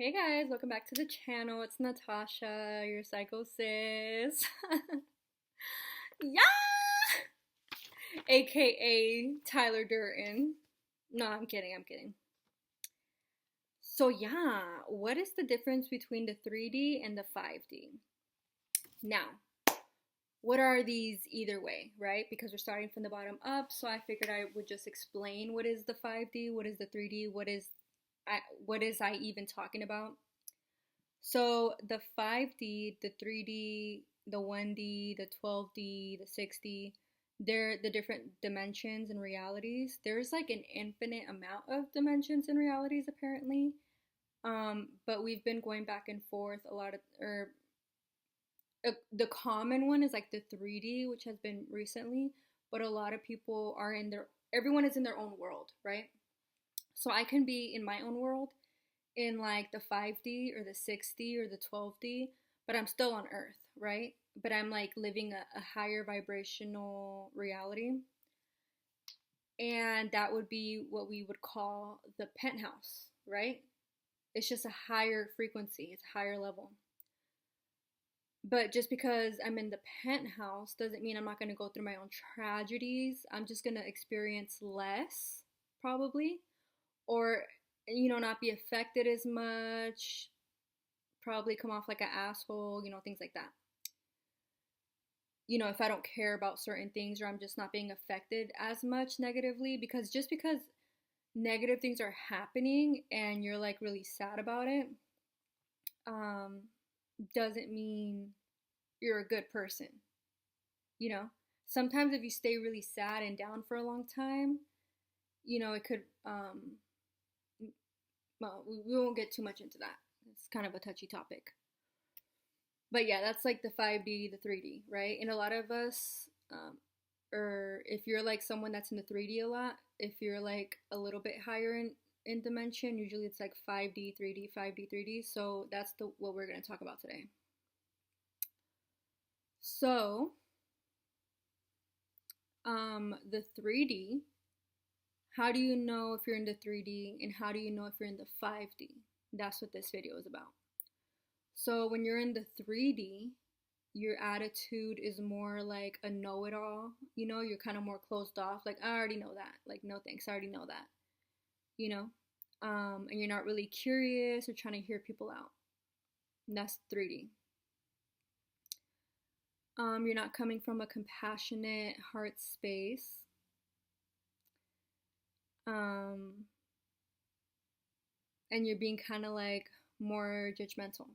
Hey guys, welcome back to the channel. It's Natasha, your psycho sis. Yeah! AKA Tyler Durden. No, I'm kidding, I'm kidding. So, yeah, what is the difference between the 3D and the 5D? Now, what are these either way, right? Because we're starting from the bottom up, so I figured I would just explain what is the 5D, what is the 3D, what is I even talking about? So the 5D, the 3D, the 1D, the 12D, the 6D, they're the different dimensions and realities. There's like an infinite amount of dimensions and realities apparently. But we've been going back and forth a lot of, or the common one is like the 3D, which has been recently, but a lot of people are everyone is in their own world, right? So I can be in my own world in like the 5D or the 6D or the 12D, but I'm still on Earth, right? But I'm like living a higher vibrational reality. And that would be what we would call the penthouse, right? It's just a higher frequency, it's a higher level. But just because I'm in the penthouse doesn't mean I'm not going to go through my own tragedies. I'm just going to experience less, probably, or not be affected as much, probably come off like an asshole, things like that. If I don't care about certain things or I'm just not being affected as much negatively, because just because negative things are happening and you're like really sad about it, um, doesn't mean you're a good person. You know, sometimes if you stay really sad and down for a long time, it could, well, we won't get too much into that. It's kind of a touchy topic. But yeah, that's like the 5D, the 3D, right? And a lot of us, or if you're like someone that's in the 3D a lot, if you're like a little bit higher in dimension, usually it's like 5D, 3D, 5D, 3D. So that's what we're going to talk about today. So, the 3D, how do you know if you're in the 3D and how do you know if you're in the 5D? That's what this video is about. So when you're in the 3D, your attitude is more like a know-it-all. You're kind of more closed off. Like, I already know that. Like, no thanks, I already know that. You know? And you're not really curious or trying to hear people out. And that's 3D. You're not coming from a compassionate heart space. And you're being kind of like more judgmental.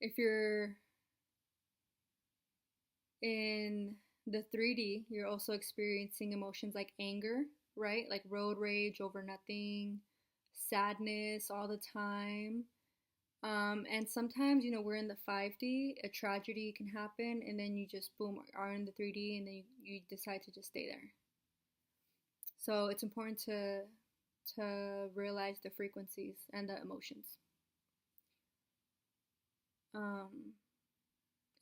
If you're in the 3D, you're also experiencing emotions like anger, right? Like road rage over nothing, sadness all the time. And sometimes, we're in the 5D, a tragedy can happen, and then you just, boom, are in the 3D, and then you decide to just stay there. So it's important to realize the frequencies and the emotions.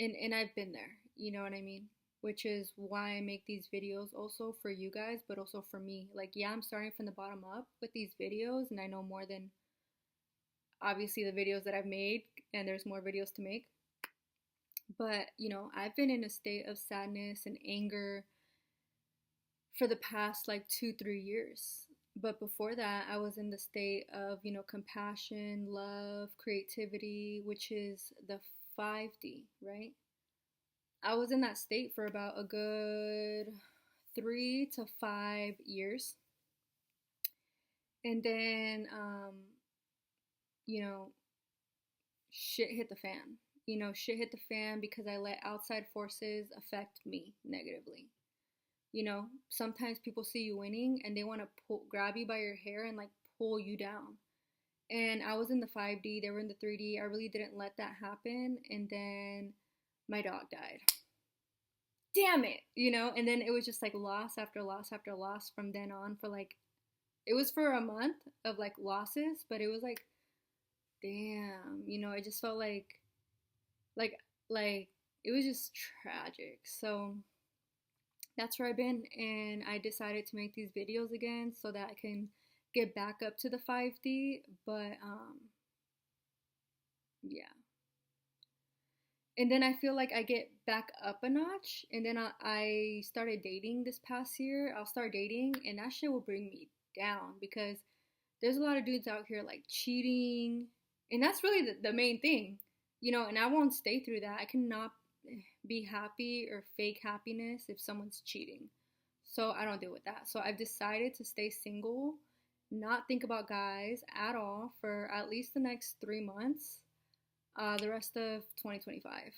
And I've been there, you know what I mean? Which is why I make these videos also for you guys, but also for me. Like, yeah, I'm starting from the bottom up with these videos, and I know more than obviously the videos that I've made, and there's more videos to make. But, I've been in a state of sadness and anger for the past like 2-3 years. But before that, I was in the state of, compassion, love, creativity, which is the 5D, right? I was in that state for about a good 3 to 5 years. And then, you know, shit hit the fan. Shit hit the fan because I let outside forces affect me negatively. Sometimes people see you winning and they want to grab you by your hair and like pull you down. And I was in the 5D, they were in the 3D. I really didn't let that happen. And then my dog died. Damn it, And then it was just like loss after loss after loss from then on for like, it was for a month of like losses, but it was like, damn, it just felt like, like, it was just tragic. So that's where I've been, and I decided to make these videos again so that I can get back up to the 5D, but yeah. And then I feel like I get back up a notch, and then I started dating this past year. I'll start dating, and that shit will bring me down because there's a lot of dudes out here like cheating, and that's really the main thing, you know. And I won't stay through that. I cannot be happy or fake happiness if someone's cheating, so I don't deal with that. So I've decided to stay single, not think about guys at all for at least the next 3 months, the rest of 2025,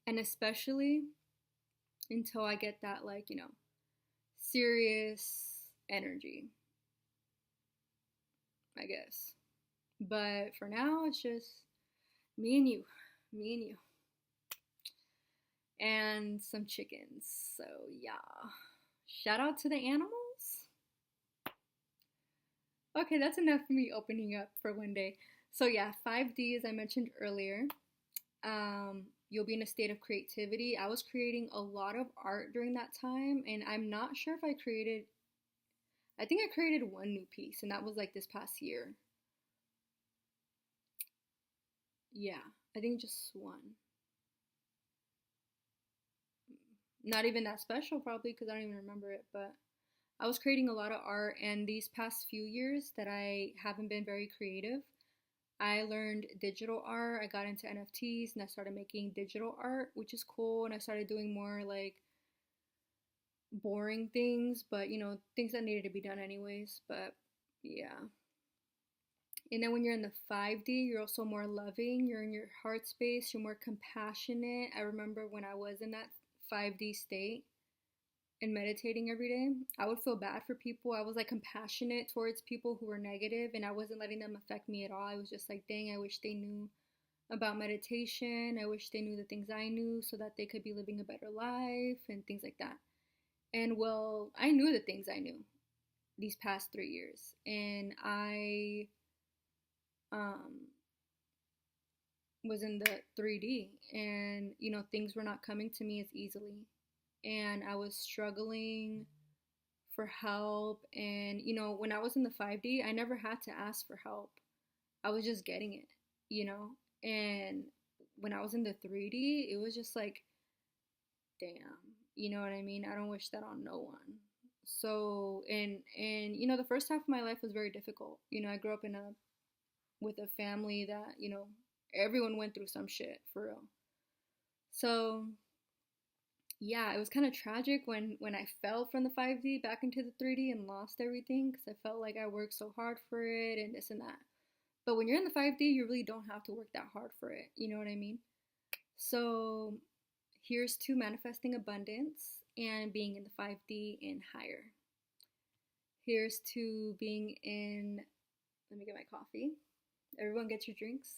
and especially until I get that, like, you know, serious energy, I guess. But for now, it's just me and you, me and you, and some chickens. So yeah, shout out to the animals. Okay, that's enough for me opening up for one day. So yeah, 5D, as I mentioned earlier, you'll be in a state of creativity. I was creating a lot of art during that time, and I'm not sure if I think I created one new piece, and that was like this past year. Yeah, I think just one. Not even that special, probably, because I don't even remember it, but I was creating a lot of art, and these past few years that I haven't been very creative, I learned digital art. I got into NFTs and I started making digital art, which is cool. And I started doing more like boring things, but you know, things that needed to be done anyways. But yeah. And then when you're in the 5D, you're also more loving. You're in your heart space. You're more compassionate. I remember when I was in that 5D state and meditating every day, I would feel bad for people. I was like compassionate towards people who were negative, and I wasn't letting them affect me at all. I was just like, dang, I wish they knew about meditation. I wish they knew the things I knew so that they could be living a better life and things like that. And well, I knew the things I knew these past 3 years, and I um, was in the 3D, and you know, things were not coming to me as easily, and I was struggling for help. And you know, when I was in the 5D, I never had to ask for help. I was just getting it, you know. And when I was in the 3D, it was just like, damn, you know what I mean? I don't wish that on no one. So, and you know, the first half of my life was very difficult. You know, I grew up in a with a family that, you know, everyone went through some shit for real. So, yeah, it was kind of tragic when I fell from the 5D back into the 3D and lost everything because I felt like I worked so hard for it and this and that. But when you're in the 5D, you really don't have to work that hard for it. You know what I mean? So here's to manifesting abundance and being in the 5D and higher. Here's to being in, let me get my coffee. Everyone get your drinks.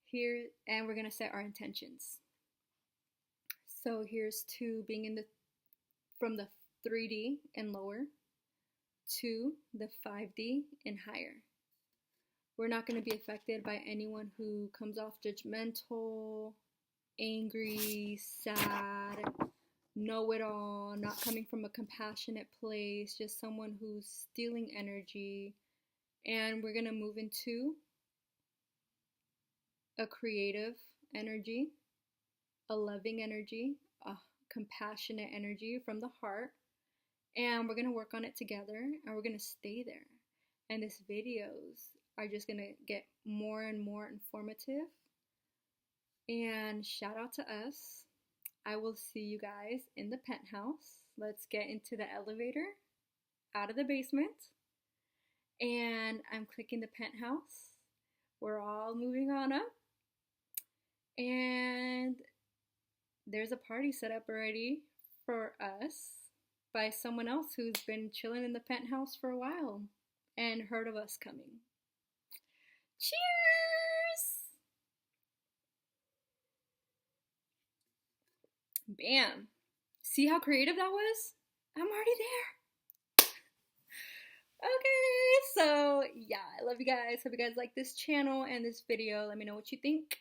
Here, and we're going to set our intentions. So here's to being in the, from the 3D and lower to the 5D and higher. We're not going to be affected by anyone who comes off judgmental, angry, sad, know-it-all, not coming from a compassionate place, just someone who's stealing energy. And we're going to move into a creative energy, a loving energy, a compassionate energy from the heart. And we're going to work on it together, and we're going to stay there. And these videos are just going to get more and more informative. And shout out to us. I will see you guys in the penthouse. Let's get into the elevator out of the basement. And I'm clicking the penthouse. We're all moving on up. And there's a party set up already for us by someone else who's been chilling in the penthouse for a while and heard of us coming. Cheers! Bam. See how creative that was? I'm already there. Okay, so yeah, I love you guys. Hope you guys like this channel and this video. Let me know what you think.